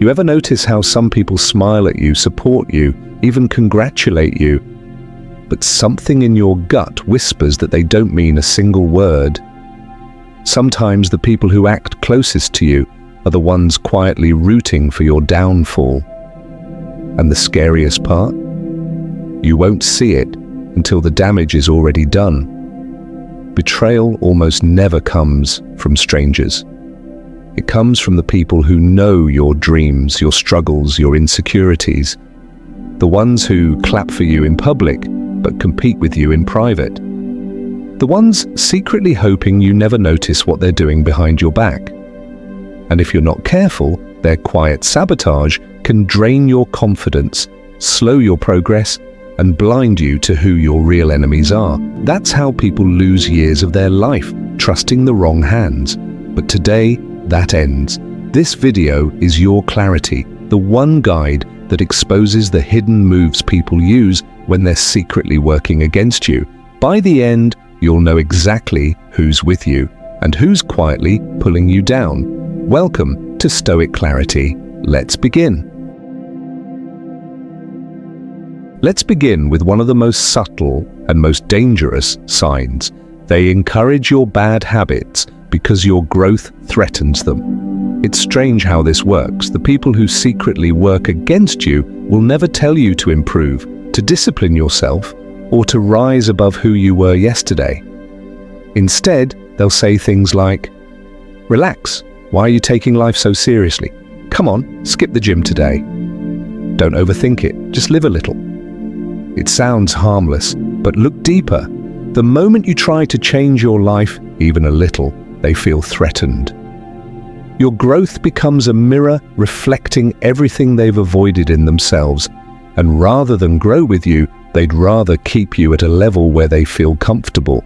You ever notice how some people smile at you, support you, even congratulate you, but something in your gut whispers that they don't mean a single word? Sometimes the people who act closest to you are the ones quietly rooting for your downfall. And the scariest part? You won't see it until the damage is already done. Betrayal almost never comes from strangers. It comes from the people who know your dreams, your struggles, your insecurities. The ones who clap for you in public, but compete with you in private. The ones secretly hoping you never notice what they're doing behind your back. And if you're not careful, their quiet sabotage can drain your confidence, slow your progress, and blind you to who your real enemies are. That's how people lose years of their life, trusting the wrong hands. But today, that ends. This video is your clarity, the one guide that exposes the hidden moves people use when they're secretly working against you. By the end, you'll know exactly who's with you and who's quietly pulling you down. Welcome to Stoic Clarity. Let's begin. Let's begin with one of the most subtle and most dangerous signs. They encourage your bad habits because your growth threatens them. It's strange how this works. The people who secretly work against you will never tell you to improve, to discipline yourself, or to rise above who you were yesterday. Instead, they'll say things like, "Relax, why are you taking life so seriously? Come on, skip the gym today. Don't overthink it, just live a little." It sounds harmless, but look deeper. The moment you try to change your life, even a little, they feel threatened. Your growth becomes a mirror reflecting everything they've avoided in themselves, and rather than grow with you, they'd rather keep you at a level where they feel comfortable,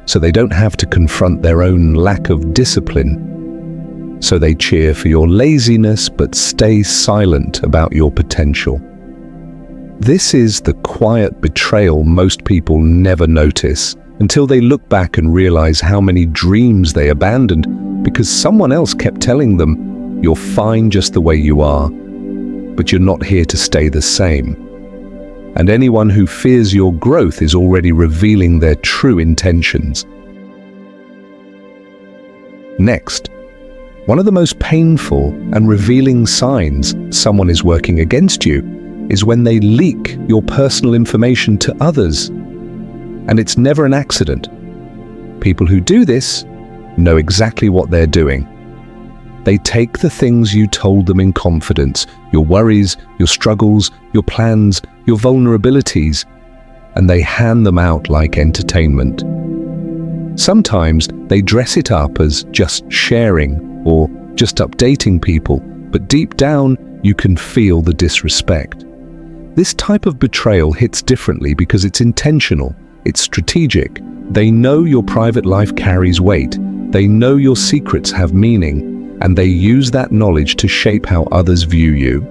so they don't have to confront their own lack of discipline. So they cheer for your laziness but stay silent about your potential. This is the quiet betrayal most people never notice until they look back and realize how many dreams they abandoned because someone else kept telling them, "You're fine just the way you are, but you're not here to stay the same." And anyone who fears your growth is already revealing their true intentions. Next, one of the most painful and revealing signs someone is working against you is when they leak your personal information to others. And it's never an accident. People who do this know exactly what they're doing. They take the things you told them in confidence, your worries, your struggles, your plans, your vulnerabilities, and they hand them out like entertainment. Sometimes they dress it up as just sharing or just updating people, but deep down you can feel the disrespect. This type of betrayal hits differently because it's intentional, it's strategic. They know your private life carries weight, they know your secrets have meaning, and they use that knowledge to shape how others view you.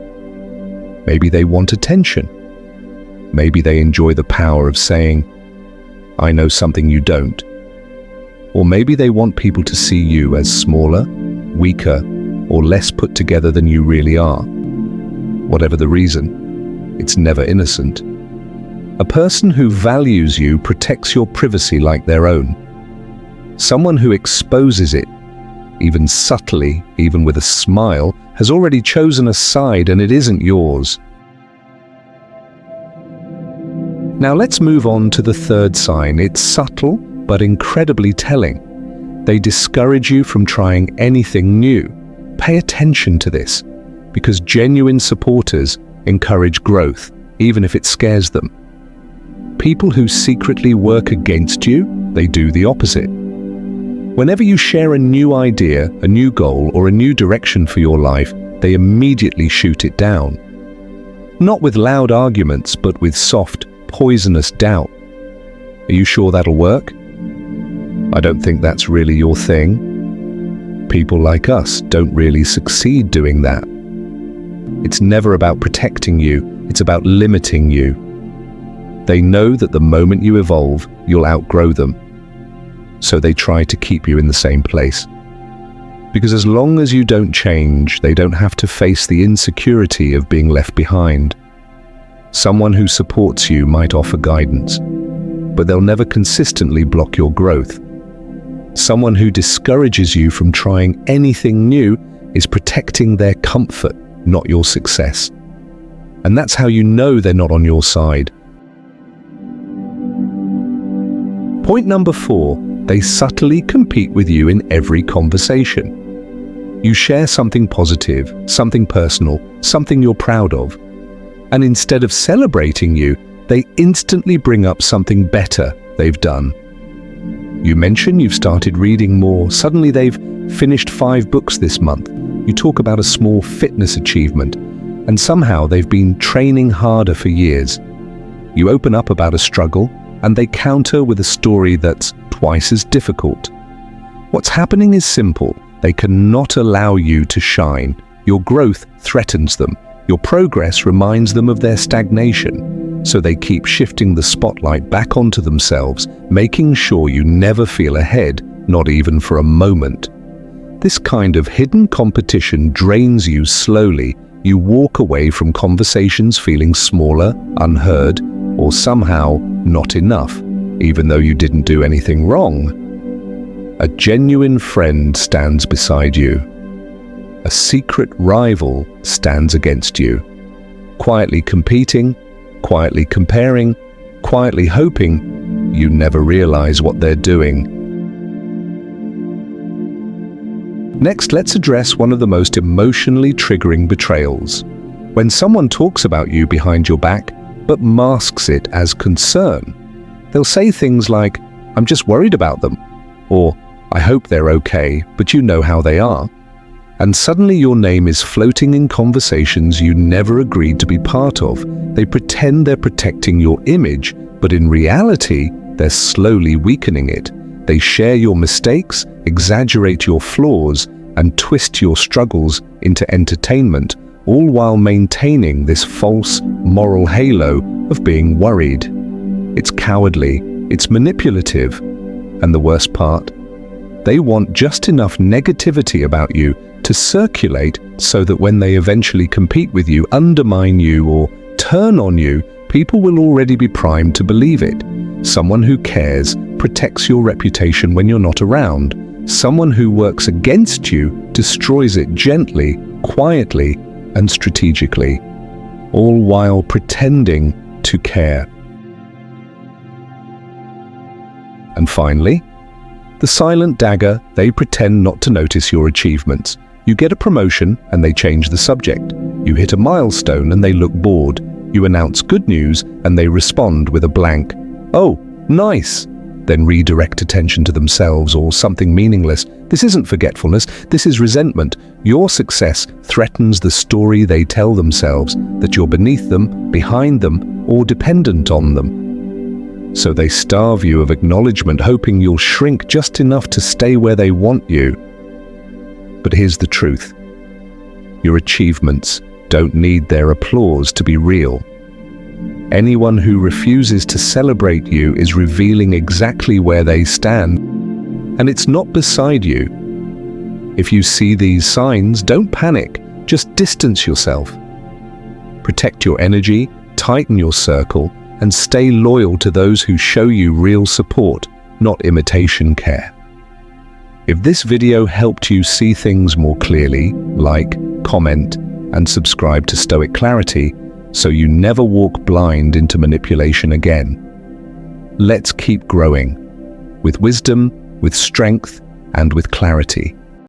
Maybe they want attention. Maybe they enjoy the power of saying, "I know something you don't." Or maybe they want people to see you as smaller, weaker, or less put together than you really are. Whatever the reason, it's never innocent. A person who values you protects your privacy like their own. Someone who exposes it, even subtly, even with a smile, has already chosen a side and it isn't yours. Now let's move on to the third sign. It's subtle, but incredibly telling. They discourage you from trying anything new. Pay attention to this, because genuine supporters encourage growth, even if it scares them. People who secretly work against you, they do the opposite. Whenever you share a new idea, a new goal, or a new direction for your life, they immediately shoot it down. Not with loud arguments, but with soft, poisonous doubt. Are you sure that'll work? I don't think that's really your thing. People like us don't really succeed doing that. It's never about protecting you, it's about limiting you. They know that the moment you evolve, you'll outgrow them. So they try to keep you in the same place. Because as long as you don't change, they don't have to face the insecurity of being left behind. Someone who supports you might offer guidance, but they'll never consistently block your growth. Someone who discourages you from trying anything new is protecting their comfort, not your success. And that's how you know they're not on your side. Point number 4, they subtly compete with you in every conversation. You share something positive, something personal, something you're proud of, and instead of celebrating you, they instantly bring up something better they've done. You mention you've started reading more, suddenly they've finished 5 books this month. You talk about a small fitness achievement, and somehow they've been training harder for years. You open up about a struggle, and they counter with a story that's twice as difficult. What's happening is simple. They cannot allow you to shine. Your growth threatens them. Your progress reminds them of their stagnation. So they keep shifting the spotlight back onto themselves, making sure you never feel ahead, not even for a moment. This kind of hidden competition drains you slowly. You walk away from conversations feeling smaller, unheard, or somehow not enough, even though you didn't do anything wrong. A genuine friend stands beside you. A secret rival stands against you, quietly competing, quietly comparing, quietly hoping you never realize what they're doing. Next, let's address one of the most emotionally triggering betrayals. When someone talks about you behind your back, but masks it as concern. They'll say things like, "I'm just worried about them," or "I hope they're okay, but you know how they are." And suddenly your name is floating in conversations you never agreed to be part of. They pretend they're protecting your image, but in reality, they're slowly weakening it. They share your mistakes, exaggerate your flaws, and twist your struggles into entertainment, all while maintaining this false moral halo of being worried. It's cowardly, it's manipulative, and the worst part, they want just enough negativity about you to circulate so that when they eventually compete with you, undermine you, or turn on you, people will already be primed to believe it. Someone who cares protects your reputation when you're not around. Someone who works against you destroys it gently, quietly, and strategically, all while pretending to care. And finally, the silent dagger, they pretend not to notice your achievements. You get a promotion and they change the subject. You hit a milestone and they look bored. You announce good news and they respond with a blank, "Oh, nice," then redirect attention to themselves or something meaningless. This isn't forgetfulness, this is resentment. Your success threatens the story they tell themselves, that you're beneath them, behind them, or dependent on them. So they starve you of acknowledgement, hoping you'll shrink just enough to stay where they want you. But here's the truth. Your achievements don't need their applause to be real. Anyone who refuses to celebrate you is revealing exactly where they stand, and it's not beside you. If you see these signs, don't panic, just distance yourself. Protect your energy, tighten your circle, and stay loyal to those who show you real support, not imitation care. If this video helped you see things more clearly, like, comment, and subscribe to Stoic Clarity, so you never walk blind into manipulation again. Let's keep growing, with wisdom, with strength, and with clarity.